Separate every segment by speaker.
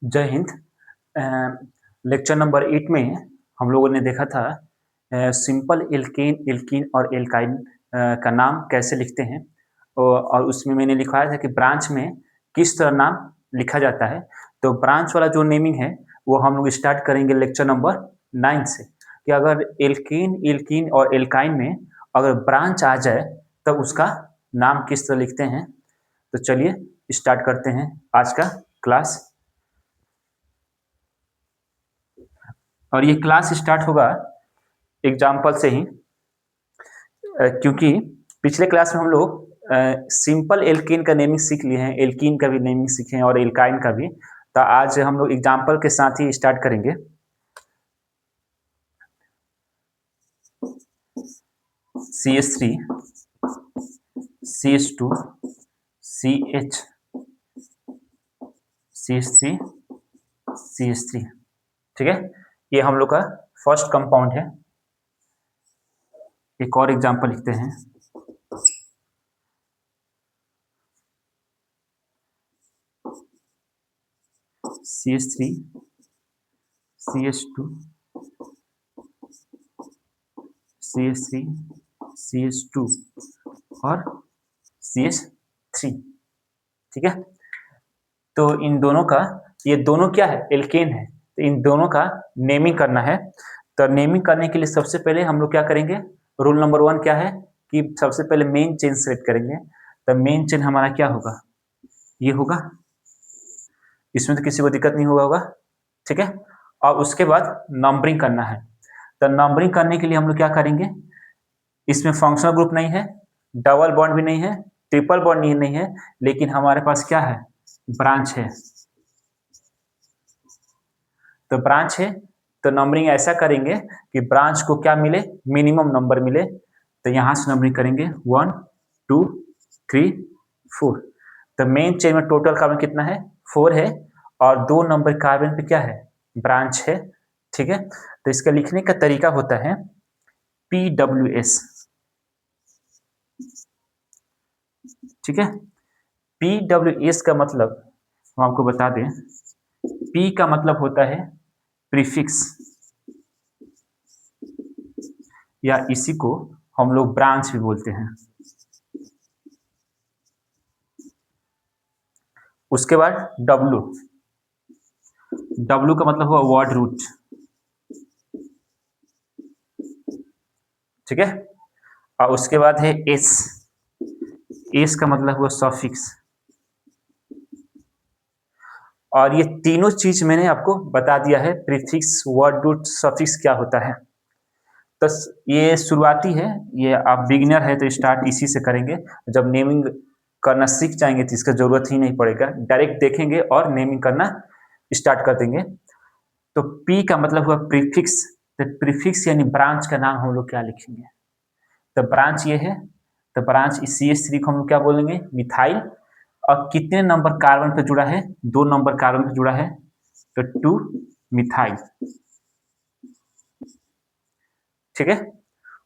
Speaker 1: जय Hind. Lecture number 8 में हम लोगों ने देखा था सिंपल एल्केन, एल्कीन और एल्काइन का नाम कैसे लिखते हैं। और उसमें मैंने लिखवाया था कि ब्रांच में किस तरह नाम लिखा जाता है। तो ब्रांच वाला जो नेमिंग है वो हम लोग स्टार्ट करेंगे लेक्चर नंबर 9 से, कि अगर एल्केन, एल्कीन और एल्काइन में अगर ब्रांच आ जाए तब उसका नाम किस तरह लिखते हैं। तो चलिए स्टार्ट करते हैं आज का क्लास। और ये क्लास स्टार्ट होगा एग्जाम्पल से ही, क्योंकि पिछले क्लास में हम लोग सिंपल एल्कीन का नेमिंग सीख लिए हैं, एल्कीन का भी नेमिंग सीखे हैं और एल्काइन का भी। तो आज हम लोग एग्जाम्पल के साथ ही स्टार्ट करेंगे। CH3, CH2, CH, CH3, CH3। ठीक है, ये हम लोग का फर्स्ट कंपाउंड है। एक और एग्जाम्पल लिखते हैं। CH3, CH2, CH3, CH2 और CH3। ठीक है, तो इन दोनों का, ये दोनों क्या है, एल्केन है, तो इन दोनों का नेमिंग करना है। तो नेमिंग करने के लिए सबसे पहले हम लोग क्या करेंगे, रूल नंबर 1 क्या है कि सबसे पहले मेन चेन सेलेक्ट करेंगे। तो मेन चेन हमारा क्या होगा, ये होगा। इसमें तो किसी को दिक्कत नहीं होगा। ठीक है, और उसके बाद नंबरिंग करना है। तो नंबरिंग करने के लिए हम लोग क्या करेंगे, इसमें फंक्शनल ग्रुप नहीं है, डबल बॉन्ड भी नहीं है, ट्रिपल बॉन्ड नहीं है, लेकिन हमारे पास क्या है, ब्रांच है। तो ब्रांच है तो नंबरिंग ऐसा करेंगे कि ब्रांच को क्या मिले, मिनिमम नंबर मिले। तो यहां से नंबरिंग करेंगे 1 2 3 4। तो मेन चेन में टोटल कार्बन कितना है, 4 है, और 2 नंबर कार्बन पे क्या है, ब्रांच है। ठीक है, तो इसका लिखने का तरीका होता है PWS। ठीक है, PWS का मतलब हम आपको बता दें, P का मतलब होता है प्रीफिक्स, या इसी को हम लोग ब्रांच भी बोलते हैं। उसके बाद W, W का मतलब हुआ वर्ड रूट। ठीक है, और उसके बाद है S, S का मतलब हुआ सफिक्स। और ये तीनों चीज मैंने आपको बता दिया है, प्रीफिक्स, वर्ड रूट, सफिक्स क्या होता है। तो ये शुरुआती है, ये आप बिगिनर है तो स्टार्ट इसी से करेंगे। जब नेमिंग करना सीख जाएंगे तो इसका जरूरत ही नहीं पड़ेगा, डायरेक्ट देखेंगे और नेमिंग करना स्टार्ट कर देंगे। तो P का मतलब हुआ प्रीफिक्स। तो प्रीफिक्स यानी ब्रांच का नाम हम लोग क्या लिखेंगे। तो ब्रांच ये है, तो ब्रांच इस CH3 को हम लोग क्या बोलेंगे, मिथाइल। और कितने नंबर कार्बन पे जुड़ा है, 2 नंबर कार्बन पे जुड़ा है, तो 2 मिथाइल। ठीक है,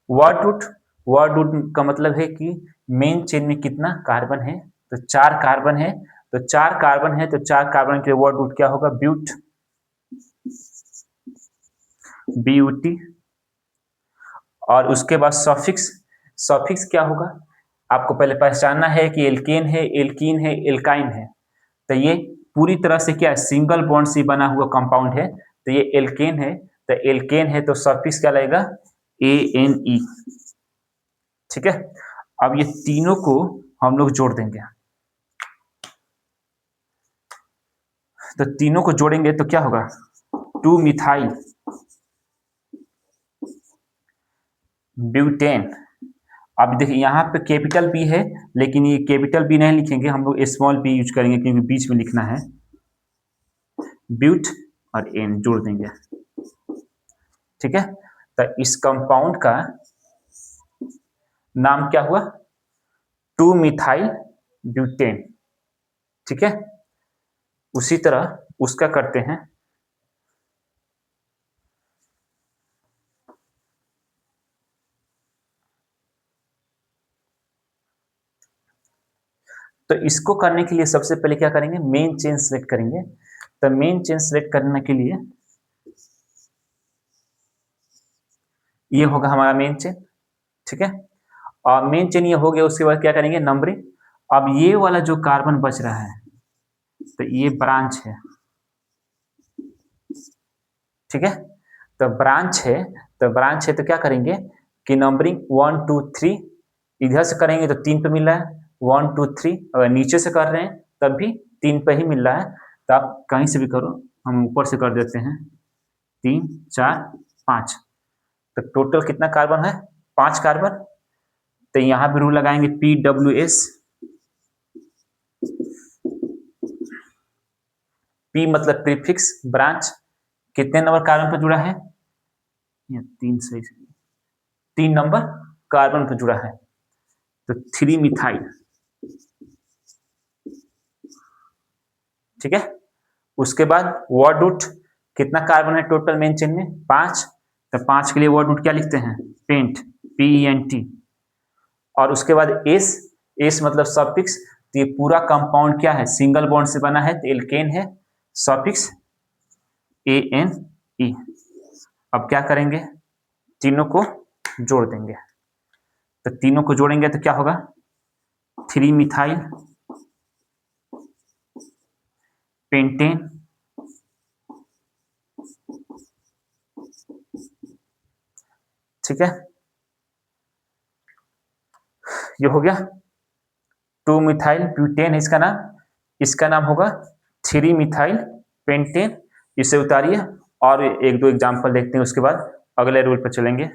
Speaker 1: वर्ड रूट, वर्ड रूट का मतलब है कि मेन चेन में कितना कार्बन है, तो 4 कार्बन है। तो 4 कार्बन है तो 4 कार्बन के वर्ड रूट क्या होगा, ब्यूट, BUT। और उसके बाद सफिक्स, सफिक्स क्या होगा, आपको पहले पहचानना है कि एल्केन है, एल्कीन है, एल्काइन है। तो ये पूरी तरह से क्या है, सिंगल बॉन्ड से बना हुआ कंपाउंड है। तो ये एल्केन है, तो एल्केन है तो सफिक्स क्या लगेगा, ANE। ठीक है, अब ये तीनों को हम लोग जोड़ देंगे। तो तीनों को जोड़ेंगे तो क्या होगा, 2 मिथाइल ब्यूटेन। अब देखिए यहाँ पे कैपिटल बी है, लेकिन ये कैपिटल बी नहीं लिखेंगे, हम लोग स्मॉल बी यूज करेंगे क्योंकि बीच में लिखना है। ब्यूट और एन जोड़ देंगे। ठीक है, तो इस कंपाउंड का नाम क्या हुआ, 2 मिथाइल ब्यूटेन। ठीक है, उसी तरह उसका करते हैं। तो इसको करने के लिए सबसे पहले क्या करेंगे, मेन चेन सेलेक्ट करेंगे। तो मेन चेन सेलेक्ट करने के लिए ये होगा हमारा मेन चेन, ठीक है। और मेन चेन ये हो गया, उसके बाद क्या करेंगे, नंबरिंग। अब ये वाला जो कार्बन बच रहा है तो ये ब्रांच है, ठीक है। तो ब्रांच है तो क्या करेंगे कि नंबरिंग 1 2 3, इधर से करेंगे तो 3 पे मिल रहा है, 1 2 3। अगर नीचे से कर रहे हैं तब भी 3 पे ही मिल रहा है, तो आप कहीं से भी करो, हम ऊपर से कर देते हैं 3 4 5। तो टोटल कितना कार्बन है, 5 कार्बन। तो यहाँ पे रूल लगाएंगे PWS, P मतलब प्रीफिक्स, ब्रांच कितने नंबर कार्बन पर जुड़ा है, 3 से 3 नंबर कार्बन पर जुड़ा है, तो 3 मिथाइल, ठीक है। उसके बाद वर्ड रूट, कितना कार्बन है टोटल मेन चेन में, 5। तो 5 के लिए वर्ड रूट क्या लिखते हैं, पेंट, PENT। और उसके बाद एस मतलब सफिक्स, तो ये पूरा कंपाउंड क्या है, सिंगल बॉन्ड से बना है तो एल्केन है, सफिक्स ANE। अब क्या करेंगे, तीनों को जोड़ देंगे। तो तीनों को जोड़ेंगे तो क्या होगा, 3 मिथाइल पेंटेन, ठीक है। ये हो गया 2 मिथाइल ब्यूटेन है इसका नाम होगा 3 मिथाइल पेंटेन। इसे उतारिए और एक दो एग्जांपल देखते हैं, उसके बाद अगले रूल पर चलेंगे।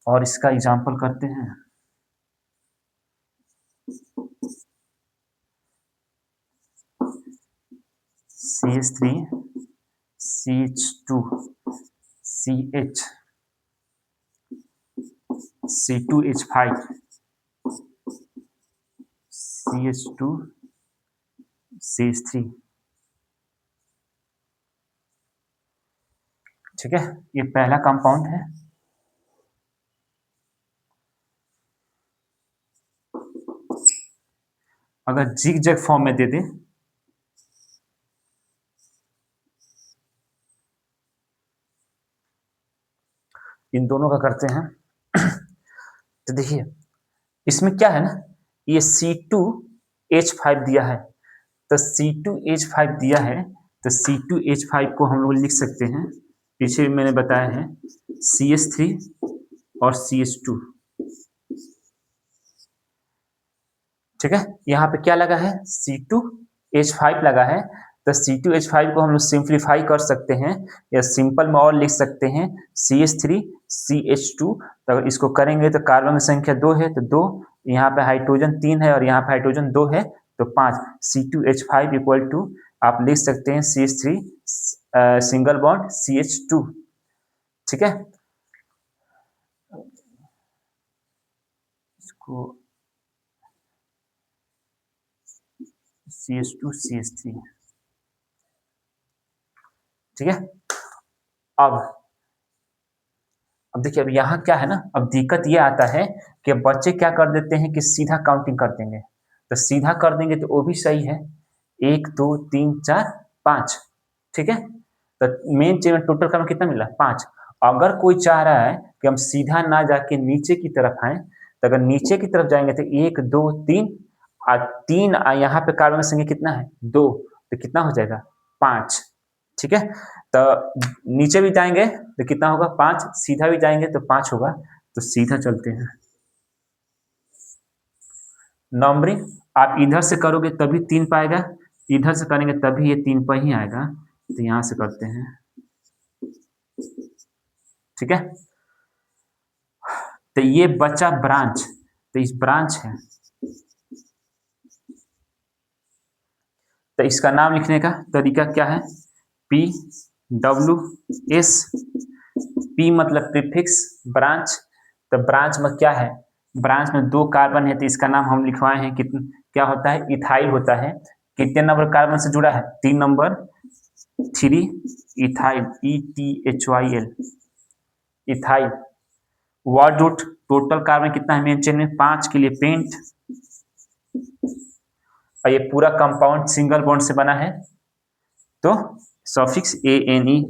Speaker 1: और इसका एग्जांपल करते हैं। CH3 CH2 CH C2H5 CH2 CH3, ठीक है। ये पहला कंपाउंड है। अगर जिग जैग फॉर्म में दे दे इन दोनों का करते हैं। तो देखिए इसमें क्या है ना, ये C2H5 दिया है, तो C2H5 दिया है तो C2H5 को हम लोग लिख सकते हैं, पीछे मैंने बताया है CH3 और CH2, ठीक है। यहाँ पे क्या लगा है, C2H5 लगा है, तो C2H5 को हम लोग सिंप्लीफाई कर सकते हैं या सिंपल में और लिख सकते हैं CH3CH2। तो अगर इसको करेंगे तो कार्बन की संख्या 2 है तो 2, यहाँ पे हाइड्रोजन 3 है और यहाँ पे हाइड्रोजन 2 है तो 5। C2H5 इक्वल टू आप लिख सकते हैं CH3 सिंगल बॉन्ड CH2, ठीक है। इसको CH2 CH3, ठीक है। अब देखिए अब यहाँ क्या है ना, अब दिक्कत ये आता है कि बच्चे क्या कर देते हैं कि सीधा काउंटिंग कर देंगे, तो सीधा कर देंगे तो वो भी सही है, 1 2 3 4 5, ठीक है। तो मेन चेन में टोटल कार्बन कितना मिला, 5। अगर कोई चाह रहा है कि हम सीधा ना जाके नीचे की तरफ आए, तो अगर नीचे की तरफ जाएंगे तो 1 2 3 और 3 यहाँ पे कार्बन की संख्या कितना है, 2, तो कितना हो जाएगा 5, ठीक है। तो नीचे भी जाएंगे तो कितना होगा 5, सीधा भी जाएंगे तो 5 होगा। तो सीधा चलते हैं, नंबरिंग आप इधर से करोगे तभी 3 पाएगा, इधर से करेंगे तभी ये 3 पर ही आएगा, तो यहां से करते हैं, ठीक है। तो ये बचा ब्रांच, तो इस ब्रांच है, तो इसका नाम लिखने का तरीका क्या है, PWS। पी मतलब प्रीफिक्स, ब्रांच, तो ब्रांच में क्या है, ब्रांच में 2 कार्बन है तो इसका नाम हम लिखवाए हैं क्या होता है, इथाइल होता है। कितने नंबर कार्बन से जुड़ा है, 3 number, 3 ethyl, ETHYL, ethyl. Word root, total carbon कितना है मेन चेन में, 5 के लिए पेंट, और ये पूरा कंपाउंड सिंगल बॉन्ड से बना है, तो सफिक्स ANE,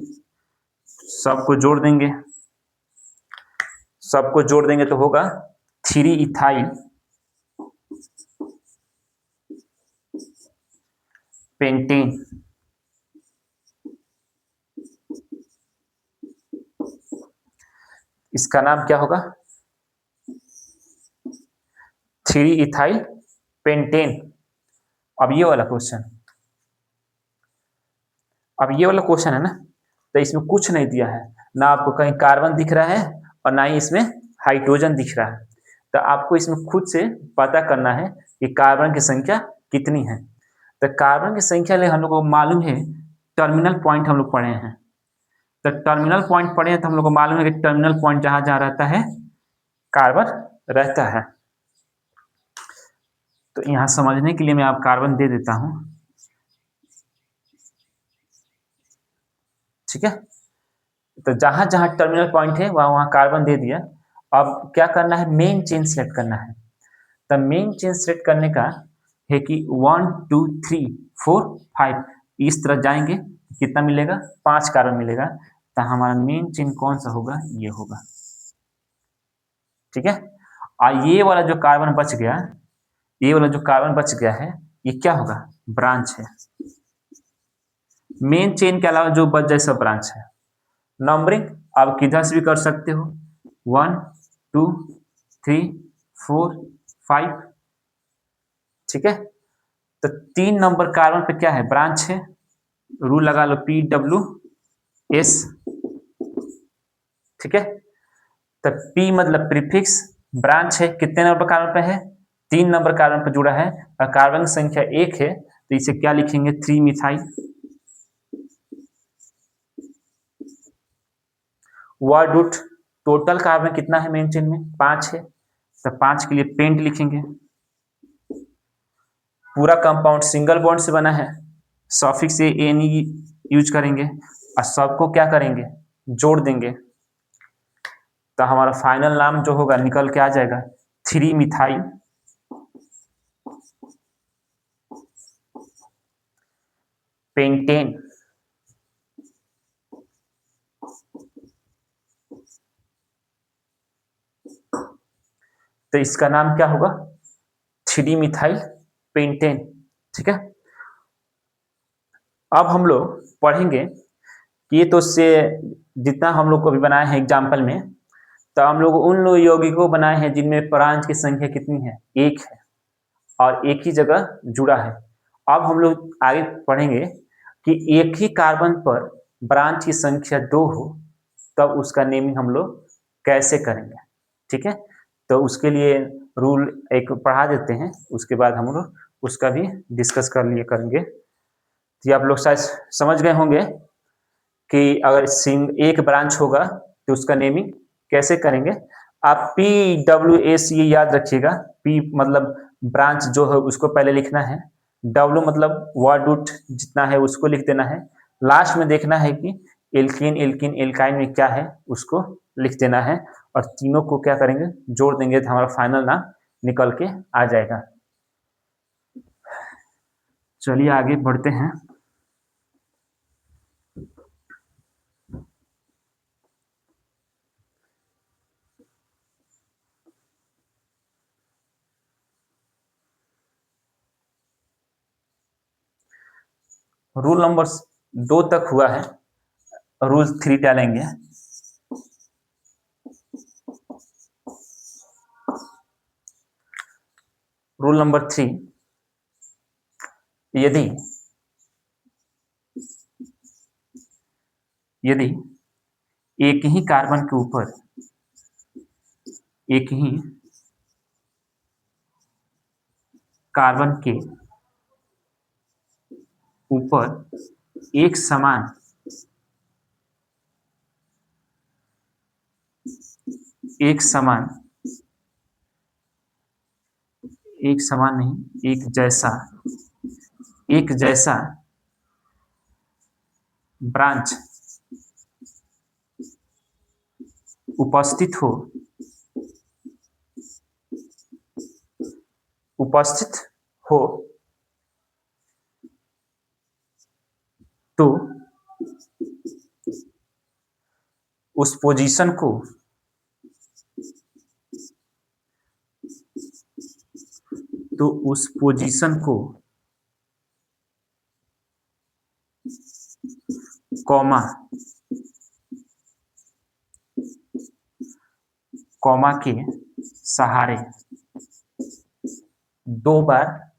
Speaker 1: सबको जोड़ देंगे, तो होगा 3 इथाइल पेंटेन। इसका नाम क्या होगा, 3 इथाइल पेंटेन। अब ये वाला क्वेश्चन है ना, तो इसमें कुछ नहीं दिया है, ना आपको कहीं कार्बन दिख रहा है और ना ही इसमें हाइड्रोजन दिख रहा है, तो आपको इसमें खुद से पता करना है कि कार्बन की संख्या कितनी है। तो कार्बन की संख्या ले हम लोग को मालूम है, टर्मिनल पॉइंट हम लोग पढ़े हैं, तो टर्मिनल पॉइंट पढ़े हैं तो हम लोग को मालूम है कि टर्मिनल पॉइंट जहां जहां रहता है कार्बन रहता है। तो यहां समझने के लिए मैं आप कार्बन दे देता हूं, ठीक है। तो जहां जहां टर्मिनल पॉइंट है वहां वहां कार्बन दे दिया। अब क्या करना है, मेन चेन सेलेक्ट करना है। तो मेन चेन सेलेक्ट करने का है कि 1 2 3 4 5 इस तरह जाएंगे, कितना मिलेगा, 5 कार्बन मिलेगा। तो हमारा मेन चेन कौन सा होगा, ये होगा, ठीक है। और ये वाला जो कार्बन बच गया, है, ये क्या होगा, ब्रांच है। मेन चेन के अलावा जो बच जाए सब ब्रांच है। नंबरिंग आप किधर से भी कर सकते हो, 1 2 3 4 5, ठीक है। तो 3 नंबर कार्बन पे क्या है, ब्रांच है, रूल लगा लो PWS, ठीक है। तो P मतलब प्रीफिक्स, ब्रांच है, कितने नंबर कार्बन पे है, 3 नंबर कार्बन पर जुड़ा है, और कार्बन की संख्या 1 है, तो इसे क्या लिखेंगे, 3 methyl. Word root, total carbon कितना है मेन चेन में, 5 है, तो 5 के लिए पेंट लिखेंगे। पूरा कंपाउंड सिंगल बॉन्ड से बना है, सफिक्स ANE यूज करेंगे, और सबको क्या करेंगे, जोड़ देंगे। तो हमारा फाइनल नाम जो होगा निकल के आ जाएगा 3 मिथाइल पेंटेन। तो इसका नाम क्या होगा, 3 मिथाइल पेंटेन, ठीक है। अब हम लोग पढ़ेंगे कि ये तो से जितना हम लोग को अभी बनाए हैं एग्जाम्पल में, तो हम लोग उन लोग यौगिकों को बनाए हैं जिनमें ब्रांच की संख्या कितनी है, 1 है, और एक ही जगह जुड़ा है। अब हम लोग आगे पढ़ेंगे कि एक ही कार्बन पर ब्रांच की संख्या 2 हो, तब उसका नेमिंग हम लोग कैसे करेंगे, ठीक है। तो उसके लिए रूल एक पढ़ा देते हैं, उसके बाद हम लोग उसका भी डिस्कस कर लिए करेंगे। तो आप लोग शायद समझ गए होंगे कि अगर एक ब्रांच होगा तो उसका नेमिंग कैसे करेंगे। आप PWS ये याद रखिएगा, P मतलब ब्रांच जो है उसको पहले लिखना है, W मतलब वर्ड रूट जितना है उसको लिख देना है, लास्ट में देखना है कि एल्कीन एल्कीन एल्काइन में क्या है उसको लिख देना है, और तीनों को क्या करेंगे, जोड़ देंगे, तो हमारा फाइनल नाम निकल के आ जाएगा। चलिए आगे बढ़ते हैं। रूल नंबर 2 तक हुआ है, रूल 3 डालेंगे। रूल नंबर 3, यदि यदि एक ही कार्बन के ऊपर एक ही कार्बन के ऊपर एक समान एक समान, एक समान नहीं, एक जैसा, एक जैसा ब्रांच उपस्थित हो, उपस्थित हो तो उस पोजीशन को उस पोजीशन को कॉमा कॉमा के सहारे दो बार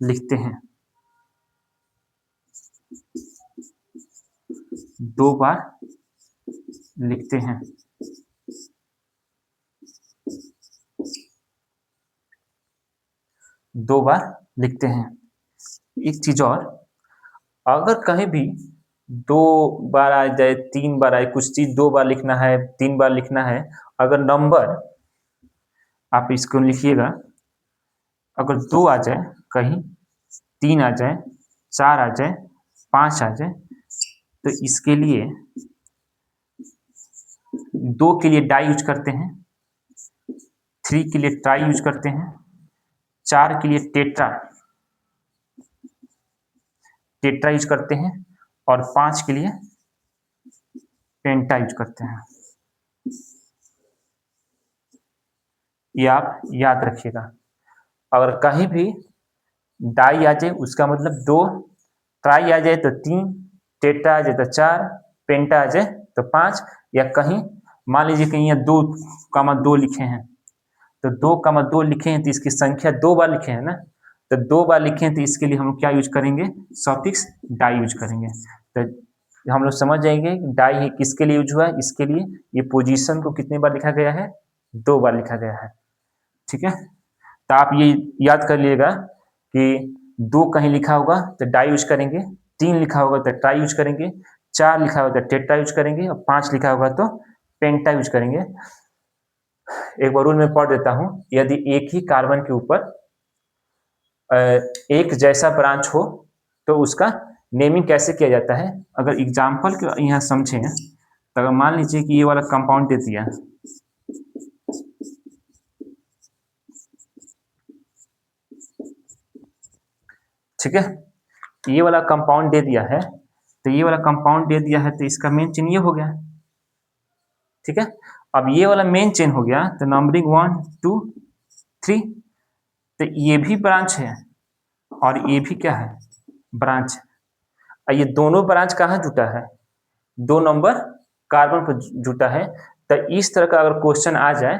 Speaker 1: लिखते हैं, दो बार लिखते हैं। दो बार लिखते हैं। एक चीज और, अगर कहीं भी दो बार आ जाए, तीन बार आए, कुछ चीज दो बार लिखना है, तीन बार लिखना है, अगर नंबर आप इसको लिखिएगा, अगर दो आ जाए, कहीं तीन आ जाए, चार आ जाए, पांच आ जाए, तो इसके लिए दो के लिए डाई यूज करते हैं, थ्री के लिए ट्राई यूज करते हैं, चार के लिए टेट्रा टेट्रा यूज करते हैं, और पांच के लिए पेंटा यूज करते हैं। ये आप याद रखिएगा। अगर कहीं भी डाई आ जाए उसका मतलब दो, ट्राई आ जाए तो तीन, टेट्रा आ जाए तो चार, पेंटा आ जाए तो पांच, या कहीं मान लीजिए कि यहाँ दो कामा दो लिखे हैं, तो दो कामा दो लिखे हैं तो इसकी संख्या दो बार लिखे हैं ना, तो दो बार लिखे हैं तो इसके लिए हम लोग क्या यूज करेंगे, सफिक्स डाई यूज करेंगे। तो हम लोग समझ जाएंगे डाई किसके लिए यूज हुआ है, इसके लिए। ये पोजीशन को कितनी बार लिखा गया है, दो बार लिखा गया है। ठीक है, तो आप ये याद कर लीजिएगा कि दो कहीं लिखा होगा तो डाई यूज करेंगे, तीन लिखा होगा तो ट्राई यूज करेंगे, चार लिखा होगा तो टेट्रा यूज करेंगे, और पांच लिखा होगा तो पेंटा यूज करेंगे। एक बार रूल में पढ़ देता हूं, यदि एक ही कार्बन के ऊपर एक जैसा ब्रांच हो तो उसका नेमिंग कैसे किया जाता है। अगर एग्जाम्पल के यहाँ समझें तो अगर मान लीजिए कि ये वाला कंपाउंड दे दिया, ठीक है, ये वाला कंपाउंड दे दिया है, तो ये वाला कंपाउंड दे दिया है तो इसका मेन चेन ये हो गया। ठीक है, अब ये वाला मेन चेन हो गया तो नंबरिंग 1 2 3, तो ये भी ब्रांच है और ये भी क्या है, ब्रांच है। और ये दोनों ब्रांच कहाँ जुटा है, दो नंबर कार्बन पर जुटा है। तो इस तरह का अगर क्वेश्चन आ जाए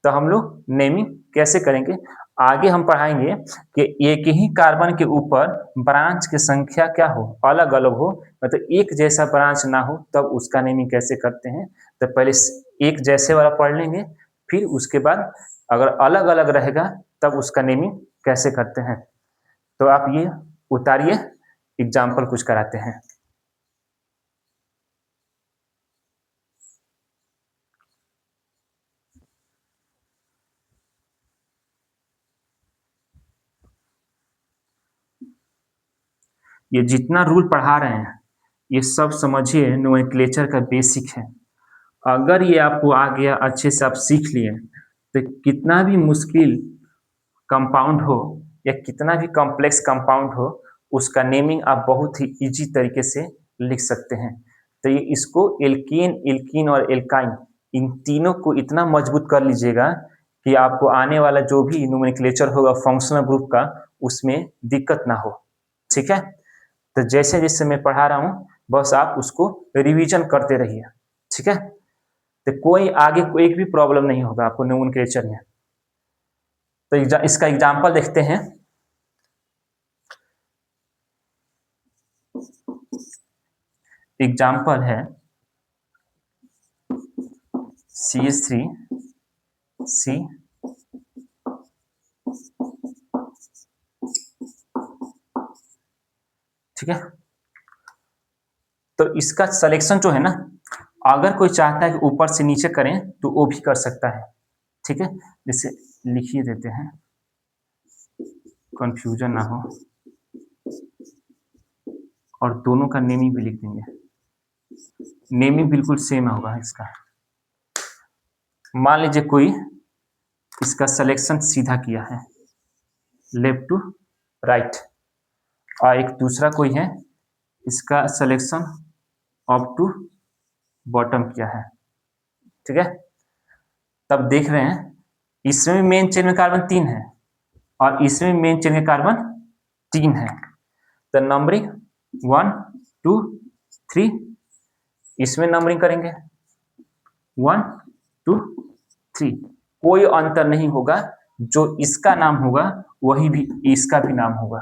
Speaker 1: तो हम लोग नेमिंग कैसे करेंगे, आगे हम पढ़ाएंगे कि एक ही कार्बन के ऊपर ब्रांच की संख्या क्या हो, अलग अलग हो, मतलब एक जैसा ब्रांच ना हो, तब उसका नेमिंग कैसे करते हैं। तो पहले एक जैसे वाला पढ़ लेंगे, फिर उसके बाद अगर अलग अलग रहेगा तब उसका नेमिंग कैसे करते हैं। तो आप ये उतारिए, एग्जाम्पल कुछ कराते हैं। ये जितना रूल पढ़ा रहे हैं ये सब समझिए नोमेनक्लेचर का बेसिक है। अगर ये आपको आ गया, अच्छे से आप सीख लिए, तो कितना भी मुश्किल कंपाउंड हो या कितना भी कॉम्प्लेक्स कंपाउंड हो, उसका नेमिंग आप बहुत ही इजी तरीके से लिख सकते हैं। तो ये इसको एल्केन, एल्कीन और एल्काइन, इन तीनों को इतना मजबूत कर लीजिएगा कि आपको आने वाला जो भी नोमेनक्लेचर होगा फंक्शनल ग्रुप का, उसमें दिक्कत ना हो। ठीक है, तो जैसे जैसे मैं पढ़ा रहा हूँ बस आप उसको रिवीजन करते रहिए। ठीक है, तो कोई आगे कोई एक भी प्रॉब्लम नहीं होगा आपको नोमेनक्लेचर में। तो इसका एग्जांपल देखते हैं। एग्जांपल है CH3C, ठीक है। तो इसका सिलेक्शन जो है ना, अगर कोई चाहता है कि ऊपर से नीचे करें तो वो भी कर सकता है, ठीक है। जैसे लिख ही देते हैं, कंफ्यूजन ना हो, और दोनों का नेमिंग भी लिख देंगे। नेमिंग बिल्कुल सेम होगा इसका। मान लीजिए कोई इसका सिलेक्शन सीधा किया है, लेफ्ट टू राइट, और एक दूसरा कोई है इसका सिलेक्शन अप टू बॉटम किया है, ठीक है। तब देख रहे हैं इसमें मेन चेन में कार्बन 3 है और इसमें मेन चेन में कार्बन 3 है। तो नंबरिंग 1 2 3, इसमें नंबरिंग करेंगे 1 2 3, कोई अंतर नहीं होगा, जो इसका नाम होगा वही भी इसका भी नाम होगा,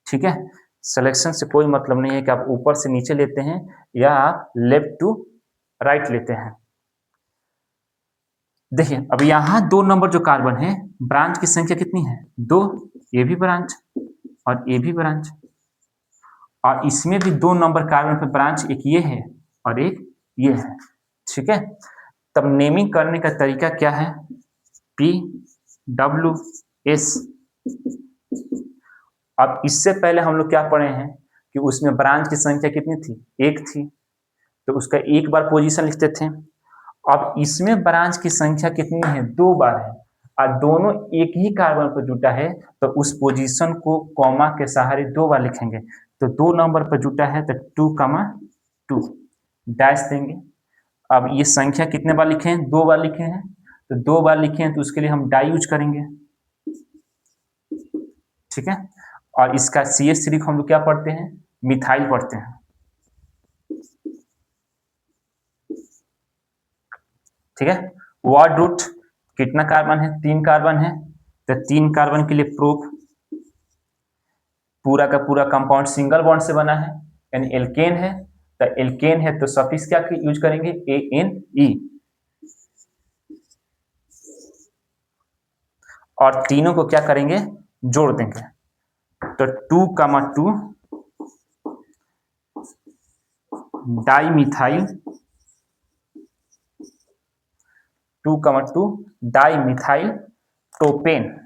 Speaker 1: ठीक है। सिलेक्शन से कोई मतलब नहीं है कि आप ऊपर से नीचे लेते हैं या आप लेफ्ट टू राइट लेते हैं। देखिए अब यहां 2 नंबर जो कार्बन है, ब्रांच की संख्या कितनी है? 2, ये भी ब्रांच और ये भी ब्रांच, और इसमें भी 2 नंबर कार्बन पे ब्रांच, एक ये है और एक ये है, ठीक है। तब नेमिंग करने का तरीका क्या है? P W S. अब इससे पहले हम लोग क्या पढ़े हैं कि उसमें ब्रांच की संख्या कितनी थी? 1 थी, तो उसका एक बार पोजीशन लिखते थे। अब इसमें ब्रांच की संख्या कितनी है? 2 बार है, और दोनों एक ही कार्बन पर जुटा है, तो उस पोजीशन को कॉमा के सहारे 2 बार लिखेंगे। तो 2 नंबर पर जुटा है तो 2, डैश देंगे। अब ये संख्या कितने बार लिखे हैं? 2 बार लिखे हैं, तो 2 बार लिखे हैं तो उसके लिए हम डाई यूज करेंगे, ठीक है। और इसका CH3 को हम लोग क्या पढ़ते हैं? मिथाइल पढ़ते हैं, ठीक है। वर्ड रूट कितना कार्बन है? 3 कार्बन है, तो 3 कार्बन के लिए प्रूफ, पूरा का पूरा कंपाउंड सिंगल बॉन्ड से बना है, यानी एल्केन है, तो एल्केन है तो सफिक्स क्या यूज करेंगे? ANE। और तीनों को क्या करेंगे? जोड़ देंगे, तो 2,2 di methyl, 2,2 di methyl propane.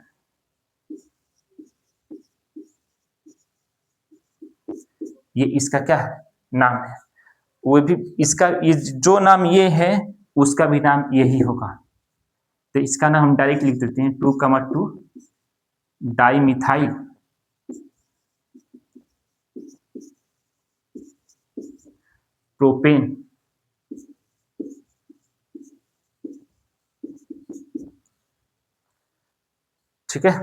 Speaker 1: ये इसका क्या है? नाम है। वो भी इसका जो नाम ये है उसका भी नाम यही होगा, तो इसका नाम हम डायरेक्ट लिख देते हैं 2,2 डाई मिथाइल प्रोपेन, ठीक है।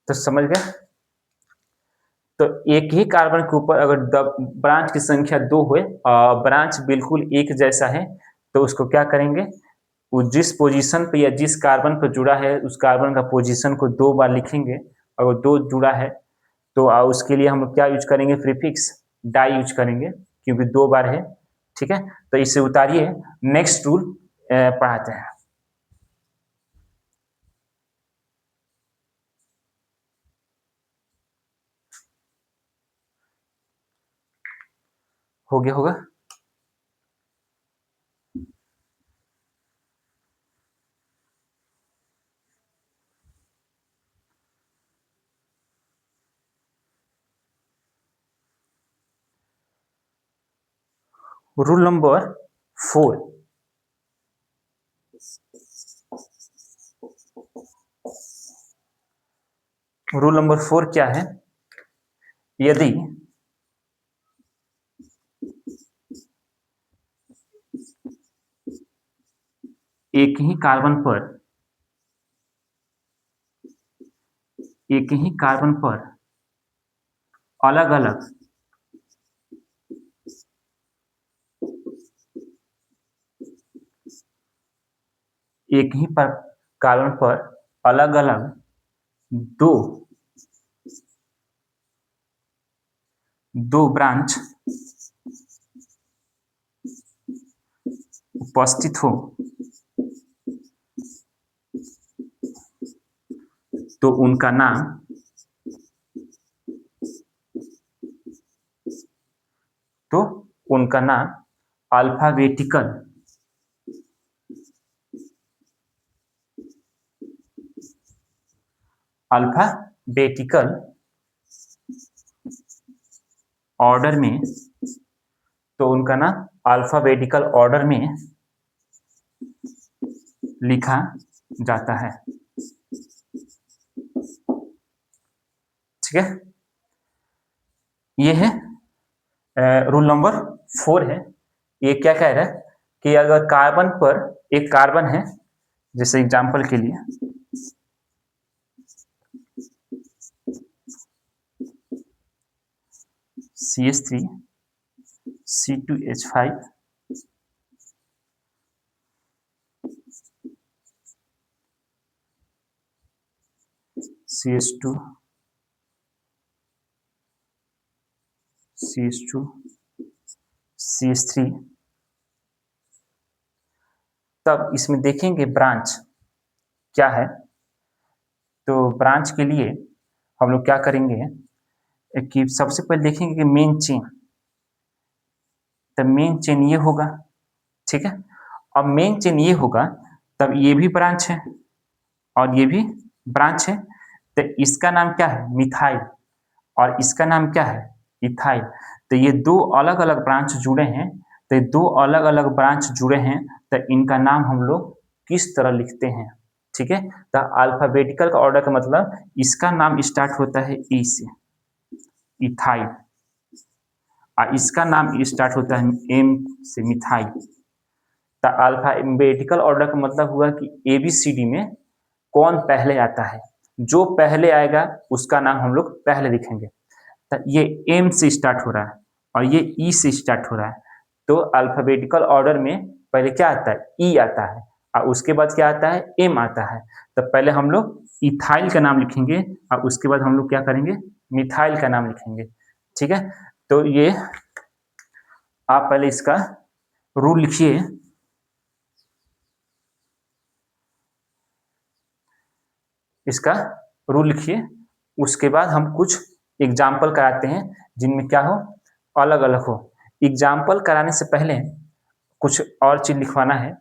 Speaker 1: तो समझ गए? तो एक ही कार्बन के ऊपर अगर ब्रांच की संख्या 2 हुए और ब्रांच बिल्कुल एक जैसा है, तो उसको क्या करेंगे? वो जिस पोजीशन पे या जिस कार्बन पर जुड़ा है उस कार्बन का पोजीशन को 2 बार लिखेंगे। अगर 2 जुड़ा है तो उसके लिए हम लोग क्या यूज करेंगे? प्रीफिक्स डाई यूज करेंगे, क्योंकि 2 बार है, ठीक है। तो इसे उतारिए, नेक्स्ट रूल पढ़ाते हैं। हो गया होगा? रूल नंबर 4, रूल नंबर 4 क्या है? यदि एक ही कार्बन पर अलग अलग एक ही पर कार्बन पर अलग अलग दो दो ब्रांच उपस्थित हो तो उनका नाम अल्फाबेटिकल अल्फाबेटिकल ऑर्डर में, तो उनका नाम अल्फाबेटिकल ऑर्डर में लिखा जाता है। ठीक है, ये है रूल नंबर 4 है। ये क्या कह रहा है कि अगर कार्बन पर एक कार्बन है, जैसे एग्जांपल के लिए CH3 C2H5 CH2 CH2 CH3, तब इसमें देखेंगे ब्रांच क्या है। तो ब्रांच के लिए हम लोग क्या करेंगे कि सबसे पहले देखेंगे कि मेन चेन, तब मेन चेन ये होगा। ठीक है, अब मेन चेन ये होगा, तब ये भी ब्रांच है और ये भी ब्रांच है, तो इसका नाम क्या है मिथाइल, और इसका नाम क्या है इथाइल। तो ये दो अलग अलग ब्रांच जुड़े हैं, तो दो अलग अलग ब्रांच जुड़े हैं, तो इनका नाम हम लोग किस तरह लिखते हैं। ठीक है, तो अल्फाबेटिकल का ऑर्डर का मतलब इसका नाम स्टार्ट होता है ई से, इथाइल, और इसका नाम स्टार्ट होता है एम से, मिथाइल। तो अल्फाबेटिकल ऑर्डर का मतलब हुआ कि ABCD में कौन पहले आता है, जो पहले आएगा उसका नाम हम लोग पहले लिखेंगे। तो ये एम से स्टार्ट हो रहा है और ये ई से स्टार्ट हो रहा है, तो अल्फाबेटिकल ऑर्डर में पहले क्या आता है ई आता है और उसके बाद क्या आता है एम आता है। तो पहले हम लोग इथाइल का नाम लिखेंगे और उसके बाद हम लोग क्या करेंगे मिथाइल का नाम लिखेंगे। ठीक है, तो ये आप पहले इसका रूल लिखिए। इसका रूल लिखिए, उसके बाद हम कुछ एग्जाम्पल कराते हैं जिनमें क्या हो अलग अलग हो। एग्जाम्पल कराने से पहले कुछ और चीज लिखवाना है,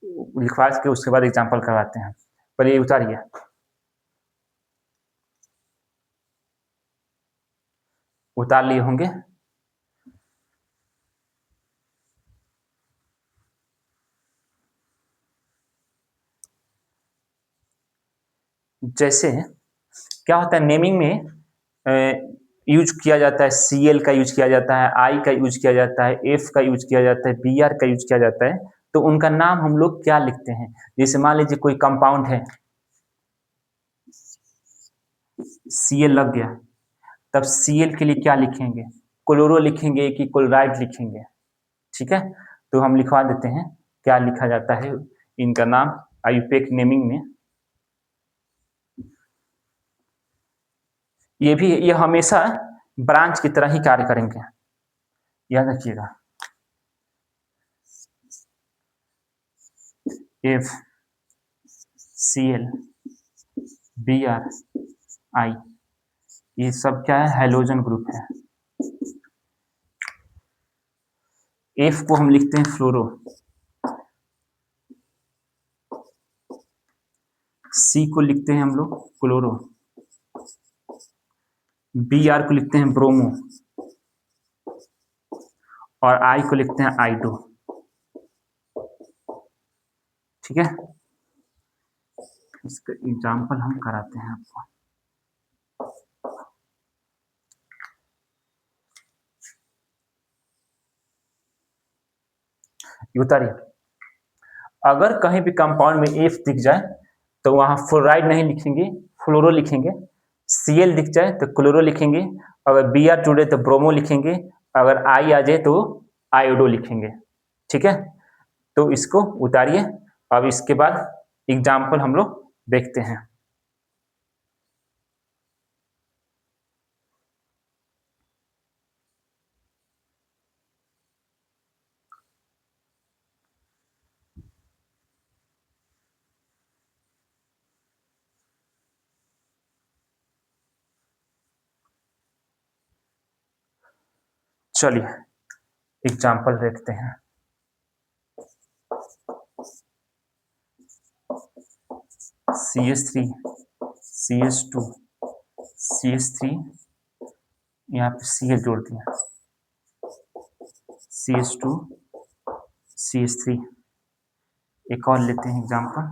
Speaker 1: लिखवा के उसके बाद एग्जाम्पल करवाते हैं। पहले ये उतारिए, उतार लिए होंगे। जैसे क्या होता है नेमिंग में यूज किया जाता है, CL का यूज किया जाता है, I का यूज किया जाता है, F का यूज किया जाता है, BR का यूज किया जाता है। तो उनका नाम हम लोग क्या लिखते हैं, जैसे मान लीजिए कोई कंपाउंड है, CL लग गया, तब CL के लिए क्या लिखेंगे, क्लोरो लिखेंगे कि क्लोराइड लिखेंगे। ठीक है, तो हम लिखवा देते हैं क्या लिखा जाता है इनका नाम आईयूपीएक नेमिंग में। ये भी ये हमेशा ब्रांच की तरह ही कार्य करेंगे, याद रखिएगा। एफ CL BR I, ये सब क्या है हाइड्रोजन ग्रुप है। एफ को हम लिखते हैं फ्लोरो, C को लिखते हैं हम लोग क्लोरो, BR को लिखते हैं ब्रोमो, और I को लिखते हैं आइडो। ठीक है, इसका एग्जाम्पल हम कराते हैं आपको। उतारिए, अगर कहीं भी कंपाउंड में एफ दिख जाए तो वहां फ्लोराइड नहीं लिखेंगे, फ्लोरो लिखेंगे। CL दिख जाए तो क्लोरो लिखेंगे, अगर BR जुड़े तो ब्रोमो लिखेंगे, अगर I आ जाए तो आयोडो लिखेंगे। ठीक है, तो इसको उतारिए। अब इसके बाद एग्जाम्पल हम लोग देखते हैं। चलिए एग्जाम्पल देखते हैं। CH3 CH2 CH3, यहाँ पे CH जोड़ दिया, CH2 CH3। एक और लेते हैं example,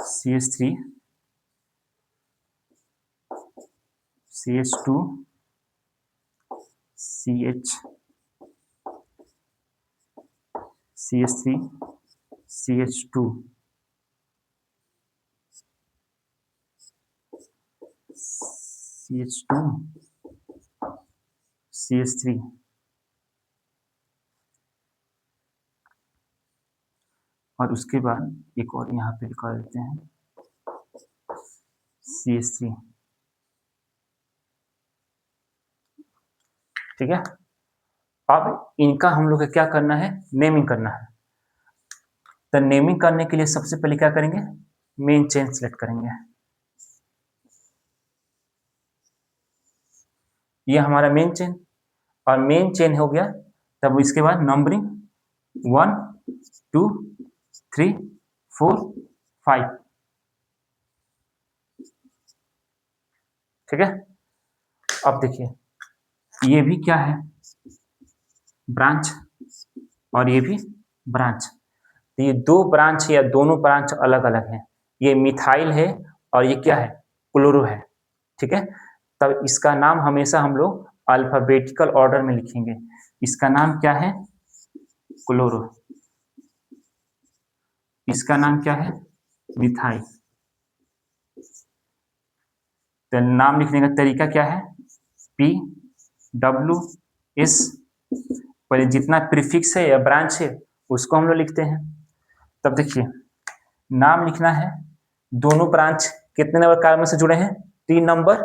Speaker 1: CH3 CH2 CH CH3 CH2 CH2 CH3, और उसके बाद एक और यहाँ पे लिखा देते हैं CH3। ठीक है, अब इनका हम लोग को क्या करना है, नेमिंग करना है। तो नेमिंग करने के लिए सबसे पहले क्या करेंगे, मेन चेन सेलेक्ट करेंगे। ये हमारा मेन चेन, और मेन चेन हो गया, तब इसके बाद नंबरिंग 1 2 3 4 5। ठीक है, अब देखिए ये भी क्या है, ब्रांच, और ये भी ब्रांच। तो ये दो ब्रांच या दोनों ब्रांच अलग अलग हैं, ये मिथाइल है और ये क्या है, क्लोरो है। ठीक है, तब इसका नाम हमेशा हम लोग अल्फाबेटिकल ऑर्डर में लिखेंगे। इसका नाम क्या है, क्लोरो। इसका नाम क्या है, मिथाइल। तो नाम लिखने का तरीका क्या है, PWS, पहले जितना प्रीफिक्स है या ब्रांच है उसको हम लोग लिखते हैं। तब देखिए नाम लिखना है, दोनों ब्रांच कितने नंबर कार्बन से जुड़े हैं, 3 नंबर।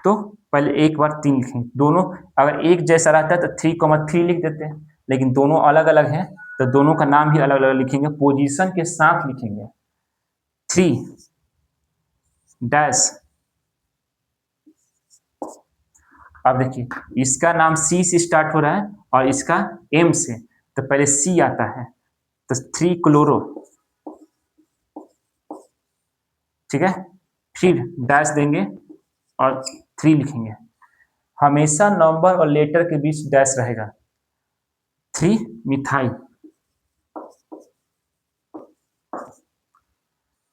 Speaker 1: तो पहले एक बार 3 लिखेंगे, दोनों अगर एक जैसा रहता है तो 3,3 लिख देते हैं, लेकिन दोनों अलग अलग हैं तो दोनों का नाम भी अलग अलग लिखेंगे, पोजीशन के साथ लिखेंगे। 3 डैश। अब देखिए इसका नाम C से स्टार्ट हो रहा है और इसका M से, तो पहले C आता है, तो 3 क्लोरो। ठीक है, फिर डैश देंगे और 3 लिखेंगे, हमेशा नंबर और लेटर के बीच डैश रहेगा। 3 मिथाइल।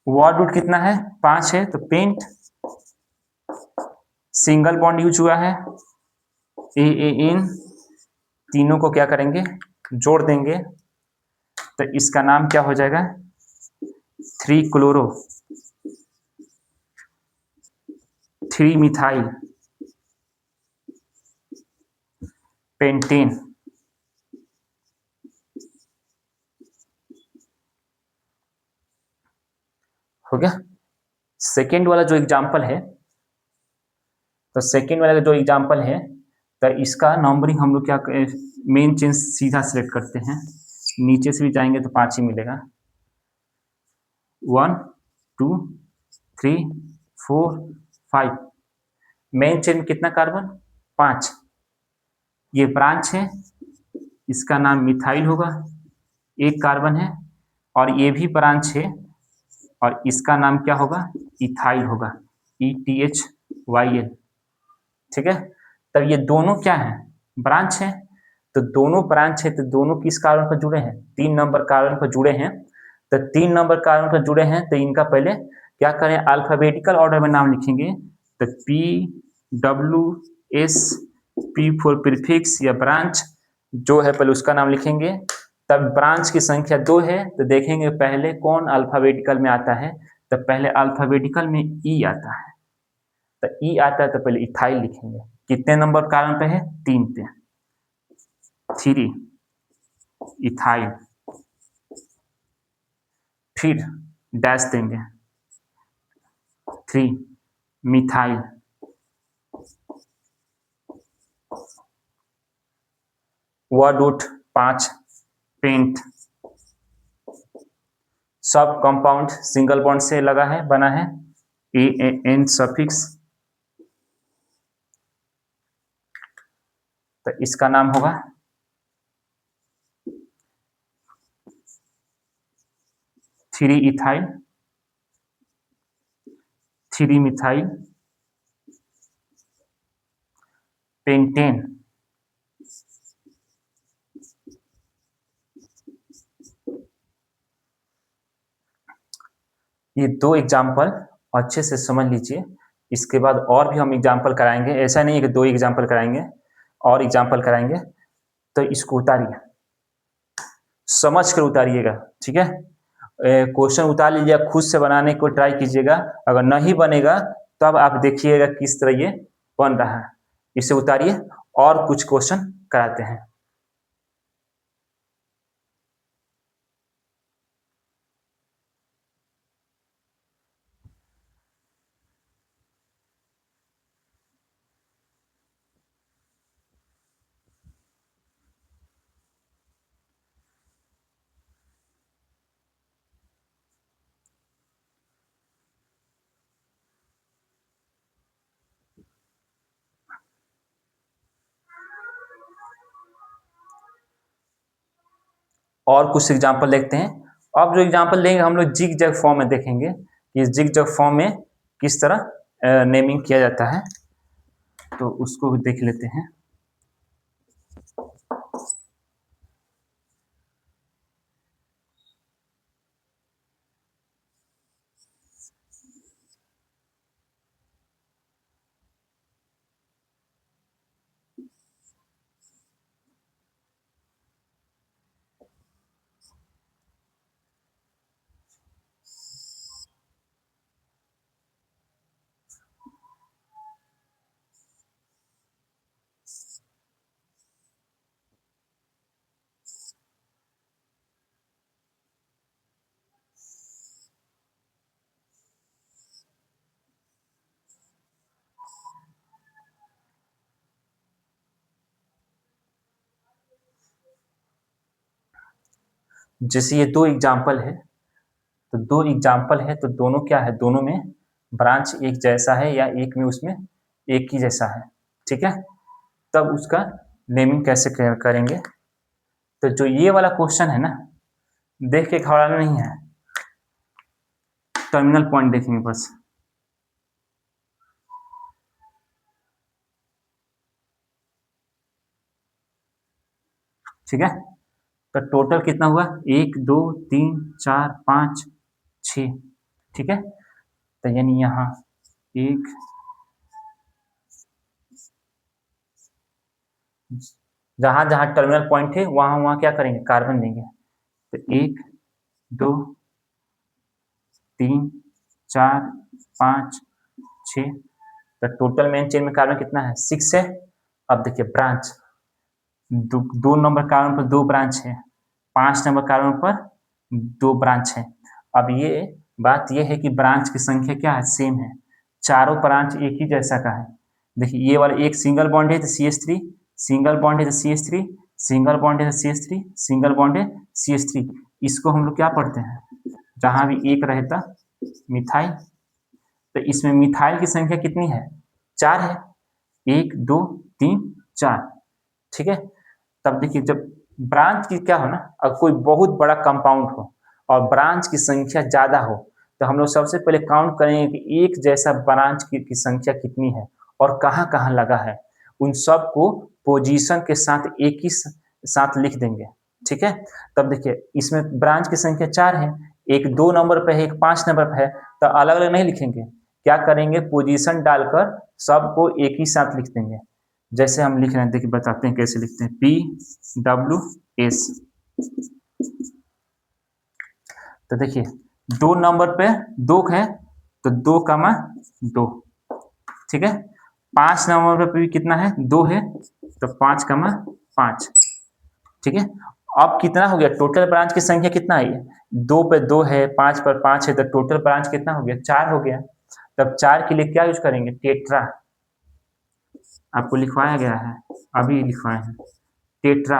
Speaker 1: वर्ड रूट कितना है, 5 है, तो पेंट। सिंगल बॉन्ड यूज हुआ है, AAN, तीनों को क्या करेंगे, जोड़ देंगे, तो इसका नाम क्या हो जाएगा, 3 क्लोरो 3 मिथाइल पेंटेन। हो गया। सेकेंड वाला जो एग्जाम्पल है, तो सेकेंड वाला जो एग्जाम्पल है, तो इसका नंबरिंग हम लोग क्या, मेन चेन सीधा सिलेक्ट करते हैं, नीचे से भी जाएंगे तो 5 ही मिलेगा। 1 2 3 4 5। मेन चेन कितना कार्बन, 5। ये ब्रांच है, इसका नाम मिथाइल होगा, एक कार्बन है, और ये भी ब्रांच है और इसका नाम क्या होगा, इथाइल होगा, ETHYL। ठीक है, तब ये दोनों क्या है, ब्रांच है, तो दोनों ब्रांच है, तो दोनों किस कार्बन पर जुड़े हैं, 3 नंबर कार्बन पर जुड़े हैं। तो 3 नंबर कार्बन पर जुड़े हैं, तो इनका पहले क्या करें, अल्फाबेटिकल ऑर्डर में नाम लिखेंगे। तो PWS, P फॉर प्रीफिक्स या ब्रांच जो है, पहले उसका नाम लिखेंगे। तब ब्रांच की संख्या 2 है, तो देखेंगे पहले कौन अल्फाबेटिकल में आता है, तो पहले अल्फाबेटिकल में E आता है, तो E आता है तो पहले इथाइल लिखेंगे। कितने नंबर कार्बन पे है, 3 पे, 3 इथाइल। फिर डैश देंगे, 3 मिथाइल। Word root 5 pent. सब कंपाउंड सिंगल बॉन्ड से लगा है, बना है, AN सफिक्स, तो इसका नाम होगा 3 इथाइल 3 मिथाइल पेंटेन। ये 2 एग्जाम्पल अच्छे से समझ लीजिए। इसके बाद और भी हम एग्जाम्पल कराएंगे, ऐसा नहीं है कि 2 एग्जाम्पल कराएंगे, और एग्जाम्पल कराएंगे। तो इसको उतारिए, समझ कर उतारिएगा, ठीक है। क्वेश्चन उतार लीजिए, खुद से बनाने को ट्राई कीजिएगा। अगर नहीं बनेगा तब आप देखिएगा किस तरह ये बन रहा है। इसे उतारिए और कुछ क्वेश्चन कराते हैं। और कुछ एग्जाम्पल देखते हैं। अब जो एग्जाम्पल लेंगे हम लोग जिग जैग फॉर्म में देखेंगे कि जिग जैग फॉर्म में किस तरह नेमिंग किया जाता है, तो उसको देख लेते हैं। जैसे ये 2 एग्जाम्पल है, तो 2 एग्जाम्पल है, तो दोनों क्या है, दोनों में ब्रांच एक जैसा है या एक में उसमें एक ही जैसा है, ठीक है। तब उसका नेमिंग कैसे करेंगे। तो जो ये वाला क्वेश्चन है ना, देख के घबराना नहीं है, टर्मिनल पॉइंट देखेंगे बस। ठीक है, तो टोटल कितना हुआ, 1 2 3 4 5 6, ठीक है। तो यानी यहाँ एक, जहां जहां टर्मिनल पॉइंट है वहां वहां क्या करेंगे, कार्बन देंगे। तो 1 2 3 4 5 6, तो टोटल मेन चेन में कार्बन कितना है, 6 है। अब देखिए ब्रांच, 2 नंबर कार्बन पर 2 ब्रांच है, 5 नंबर कार्बन पर 2 ब्रांच है। अब ये बात ये है कि ब्रांच की संख्या क्या है, सेम है, चारों ब्रांच एक ही जैसा का है। देखिए ये वाला एक सिंगल बॉन्ड है तो CH3, सिंगल बॉन्ड है तो CH3, सिंगल बॉन्ड है तो CH3, सिंगल बॉन्ड है CH3। इसको हम लोग क्या पढ़ते हैं, जहां भी एक रहता मिथाइल, तो इसमें मिथाइल की संख्या कितनी है, 4 है, 1 2 3 4, ठीक है। तब देखिए जब ब्रांच की क्या हो ना, अगर कोई बहुत बड़ा कंपाउंड हो और ब्रांच की संख्या ज्यादा हो, तो हम लोग सबसे पहले काउंट करेंगे कि एक जैसा ब्रांच की संख्या कितनी है और कहाँ कहाँ लगा है, उन सब को पोजीशन के साथ एक ही साथ लिख देंगे, ठीक है। तब देखिए इसमें ब्रांच की संख्या 4 है, एक 2 नंबर पे है, एक 5 नंबर पे है, तो अलग अलग नहीं लिखेंगे, क्या करेंगे, पोजीशन डालकर सबको एक ही साथ लिख देंगे। जैसे हम लिख रहे हैं, देखिए बताते हैं कैसे लिखते हैं, PWS। तो देखिए 2 नंबर पे 2 है तो 2, ठीक है। 5 नंबर पे भी कितना है, 2 है, तो 5, ठीक है। अब कितना हो गया, टोटल ब्रांच की संख्या कितना है, 2 पे 2 है, 5 पर 5 है, तो टोटल ब्रांच कितना हो गया, 4 हो गया। तब 4 के लिए क्या यूज करेंगे, टेट्रा, आपको लिखवाया गया है, अभी लिखवाए हैं टेट्रा,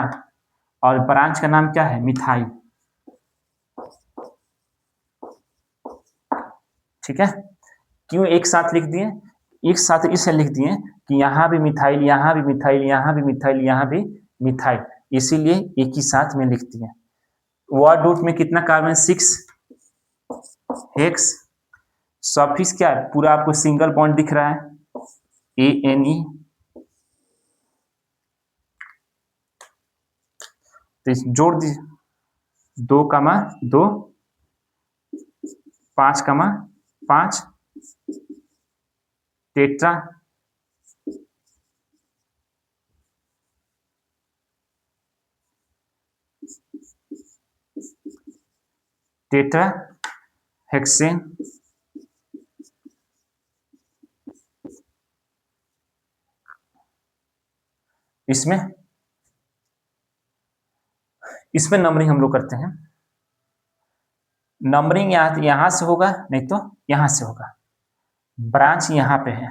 Speaker 1: और ब्रांच का नाम क्या है, मिथाइल, ठीक है। क्यों एक साथ लिख दिए, एक साथ इसलिए लिख दिए कि यहाँ भी मिथाइल, यहाँ भी मिथाइल, यहाँ भी मिथाइल, यहाँ भी मिथाइल, इसीलिए एक ही साथ में लिख दिए। वर्ड रूट में कितना कार्बन, 6, हेक्स सफिक्स क्या है, पूरा आपको सिंगल बॉन्ड दिख रहा है ANE, तो जोड़ दीजिए 2,2 5,5 टेट्रा टेट्रा हेक्सेन इसमें नंबरिंग हम लोग करते हैं। नंबरिंग यहां से होगा, नहीं तो यहां से होगा। ब्रांच यहां पे है,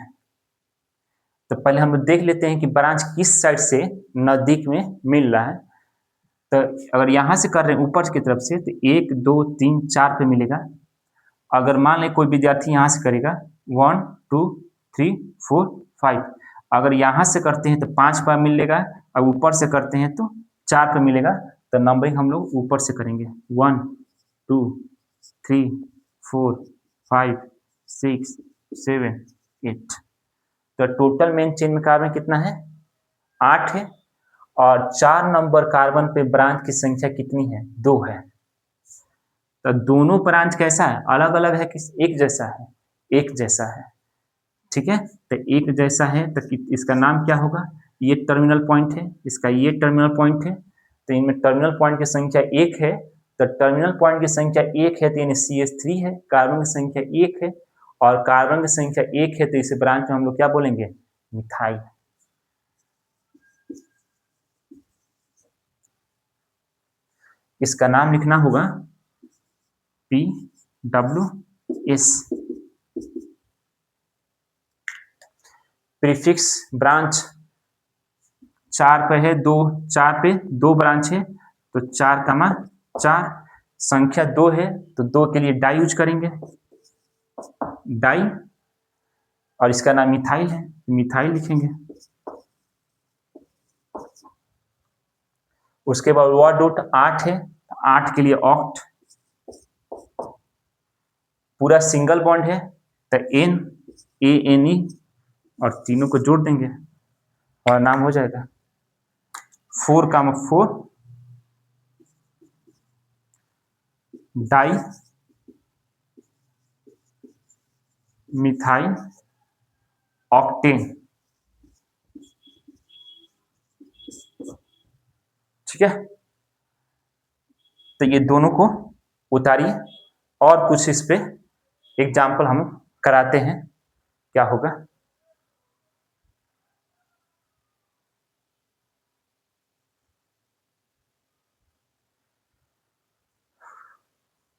Speaker 1: तो पहले हम लोग देख लेते हैं कि ब्रांच किस साइड से नजदीक में मिल रहा है। तो अगर यहां से कर रहे हैं ऊपर की तरफ से, तो 1 2 3 4 पे मिलेगा। अगर मान लें कोई विद्यार्थी यहां से करेगा 1 2 3 4 5, अगर यहां से करते हैं तो 5 पर मिलेगा, और ऊपर से करते हैं तो 4 पे मिलेगा। तो नंबरिंग हम लोग ऊपर से करेंगे 1 2 3 4 5 6 7 8। तो टोटल मेन चेन में कार्बन कितना है, 8 है, और 4 नंबर कार्बन पे ब्रांच की संख्या कितनी है, 2 है। तो दोनों ब्रांच कैसा है, अलग अलग है कि एक जैसा है, एक जैसा है। ठीक है, तो एक जैसा है तो इसका नाम क्या होगा, ये टर्मिनल पॉइंट है, इसका ये टर्मिनल पॉइंट है, तो इनमें टर्मिनल पॉइंट की संख्या 1 है। तो टर्मिनल पॉइंट की संख्या 1 है तो यानी CH3 है, कार्बन की संख्या 1 है, और कार्बन की संख्या 1 है, तो इसे ब्रांच में हम लोग क्या बोलेंगे, मिथाइल। इसका नाम लिखना होगा PWS। प्रीफिक्स ब्रांच 4 पे है, 2 4 पे 2 ब्रांच है, तो 4,4, संख्या 2 है तो 2 के लिए डाई यूज करेंगे, डाई, और इसका नाम मिथाइल है, मिथाइल लिखेंगे। उसके बाद वर्ड डॉट 8 है, 8 के लिए ऑक्ट, पूरा सिंगल बॉन्ड है तो NANE, और तीनों को जोड़ देंगे और नाम हो जाएगा 4,4 डाई मिथाइल ऑक्टेन। ठीक है, तो ये दोनों को उतारिए और कुछ इस पे एग्जाम्पल हम कराते हैं, क्या होगा।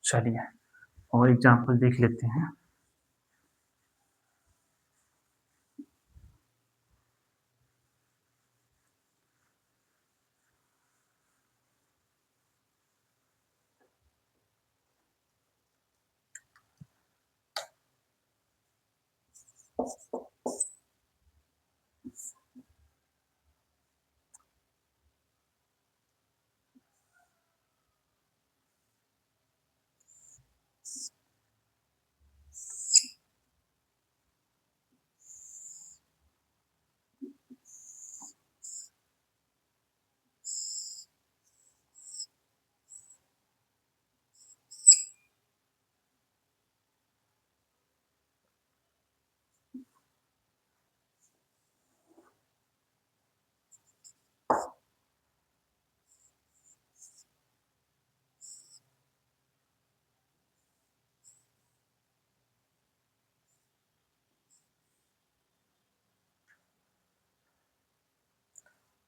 Speaker 1: चलिए और एग्जाम्पल देख लेते हैं।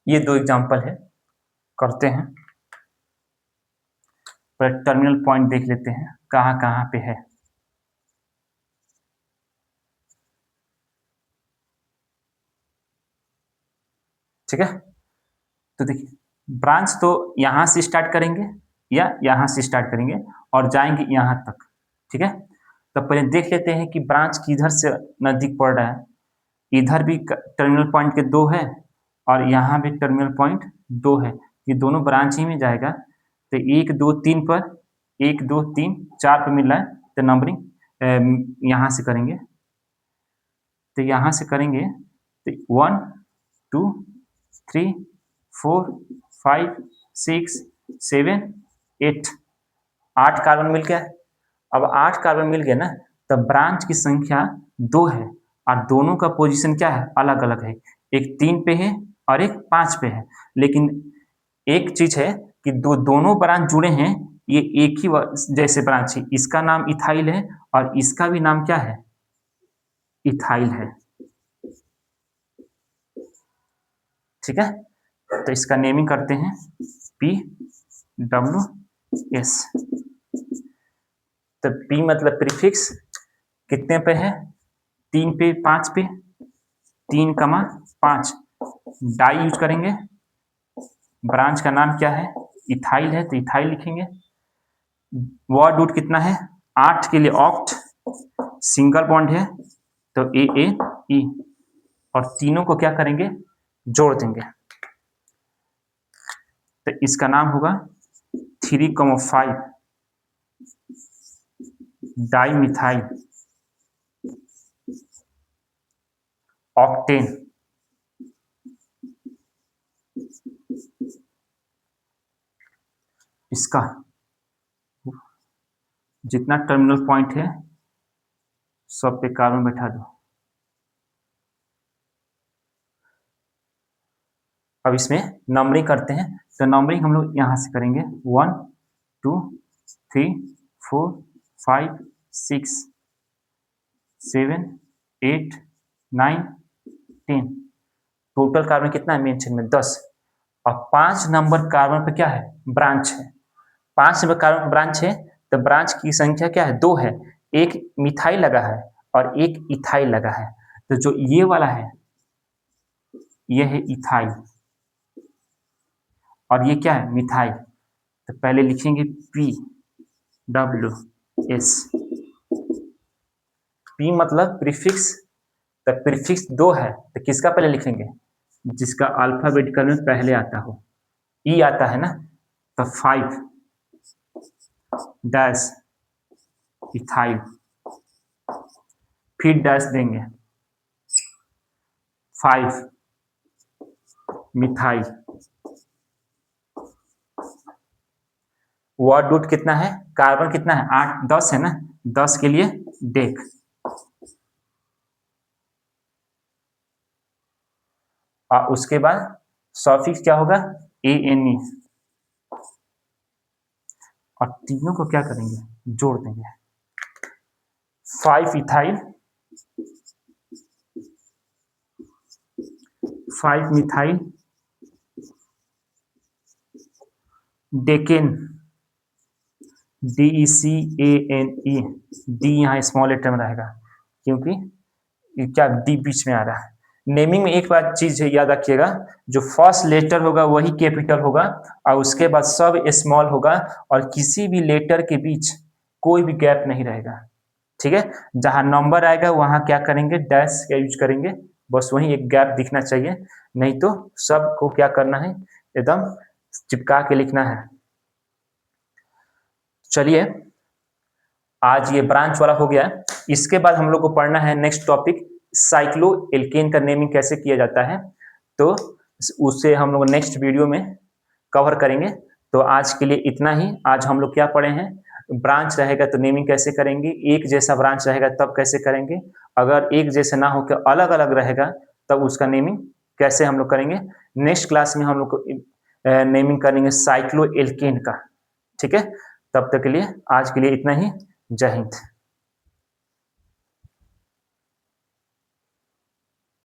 Speaker 1: ये 2 एग्जाम्पल है, करते हैं। पर टर्मिनल पॉइंट देख लेते हैं कहाँ कहाँ पे है। ठीक है, तो देखिए ब्रांच तो यहां से स्टार्ट करेंगे या यहां से स्टार्ट करेंगे और जाएंगे यहां तक। ठीक है, तो पहले देख लेते हैं कि ब्रांच किधर से नजदीक पड़ रहा है। इधर भी टर्मिनल पॉइंट के 2 है और यहाँ भी टर्मिनल पॉइंट 2 है, ये दोनों ब्रांच ही में जाएगा। तो 1 2 3 पर 1 2 3 4 पर मिल रहा है, तो नंबरिंग यहाँ से करेंगे, तो यहाँ से करेंगे तो 1 2 3 4 5 6 7 8 8 कार्बन मिल गया। अब 8 कार्बन मिल गया ना, तब ब्रांच की संख्या 2 है और दोनों का पोजीशन क्या है, अलग अलग है। एक 3 पे है और एक 5 पे है, लेकिन एक चीज है कि दोनों ब्रांच जुड़े हैं, ये एक ही जैसे ब्रांच है। इसका नाम इथाइल है और इसका भी नाम क्या है, इथाइल है। ठीक है, तो इसका नेमिंग करते हैं PWS। तो P मतलब प्रीफिक्स, कितने पे है, 3 पे 5 पे, 3,5 डाई यूज करेंगे। ब्रांच का नाम क्या है, इथाइल है, तो इथाइल लिखेंगे। वर्ड रूट कितना है, 8 के लिए ऑक्ट, सिंगल बॉन्ड है तो AAE, और तीनों को क्या करेंगे, जोड़ देंगे। तो इसका नाम होगा 3,5 डाईमिथाइल ऑक्टेन। इसका जितना टर्मिनल पॉइंट है सब पे कार्बन बैठा दो। अब इसमें नंबरिंग करते हैं, तो नंबरिंग हम लोग यहां से करेंगे 1 2 3 4 5 6 7 8 9 10। टोटल कार्बन कितना है मेन चेन में, 10। और 5 नंबर कार्बन पे क्या है, ब्रांच है। 5 नंबर कार्बन ब्रांच है, तो ब्रांच की संख्या क्या है, 2 है। एक मिथाइल लगा है और एक इथाइल लगा है। तो जो ये वाला है ये है इथाइल और ये क्या है, मिथाइल। तो पहले लिखेंगे PWS। P मतलब प्रीफिक्स, तो प्रीफिक्स 2 है तो किसका पहले लिखेंगे, जिसका अल्फाबेटिकल में पहले आता हो। E आता है ना, तो 5 डैश इथाइल, फिर डैश देंगे 5 मिथाइल। वर्ड रूट कितना है, कार्बन कितना है, 8 10 है ना, 10 के लिए डेक। और उसके बाद सॉफिक्स क्या होगा, ANE, और तीनों को क्या करेंगे, जोड़ देंगे। 5 ethyl 5 methyl decane, DECANE, D यहाँ स्मॉल लेटर में रहेगा क्योंकि क्या डी बीच में आ रहा है। नेमिंग में एक बात चीज याद रखिएगा, जो फर्स्ट लेटर होगा वही कैपिटल होगा और उसके बाद सब स्मॉल होगा और किसी भी लेटर के बीच कोई भी गैप नहीं रहेगा। ठीक है, जहां नंबर आएगा वहां क्या करेंगे, डैश का यूज करेंगे, बस वही एक गैप दिखना चाहिए, नहीं तो सबको क्या करना है, एकदम चिपका के लिखना है। चलिए, आज ये ब्रांच वाला हो गया। इसके बाद हम लोग को पढ़ना है नेक्स्ट टॉपिक, साइक्लो एल्केन का नेमिंग कैसे किया जाता है, तो उसे हम लोग नेक्स्ट वीडियो में कवर करेंगे। तो आज के लिए इतना ही। आज हम लोग क्या पढ़े हैं, ब्रांच रहेगा तो नेमिंग कैसे करेंगे, एक जैसा ब्रांच रहेगा तब कैसे करेंगे, अगर एक जैसा ना होकर अलग अलग रहेगा तब उसका नेमिंग कैसे हम लोग करेंगे। नेक्स्ट क्लास में हम लोग को नेमिंग करेंगे साइक्लो एल्केन का। ठीक है, तब तक के लिए आज के लिए इतना ही। जय हिंद।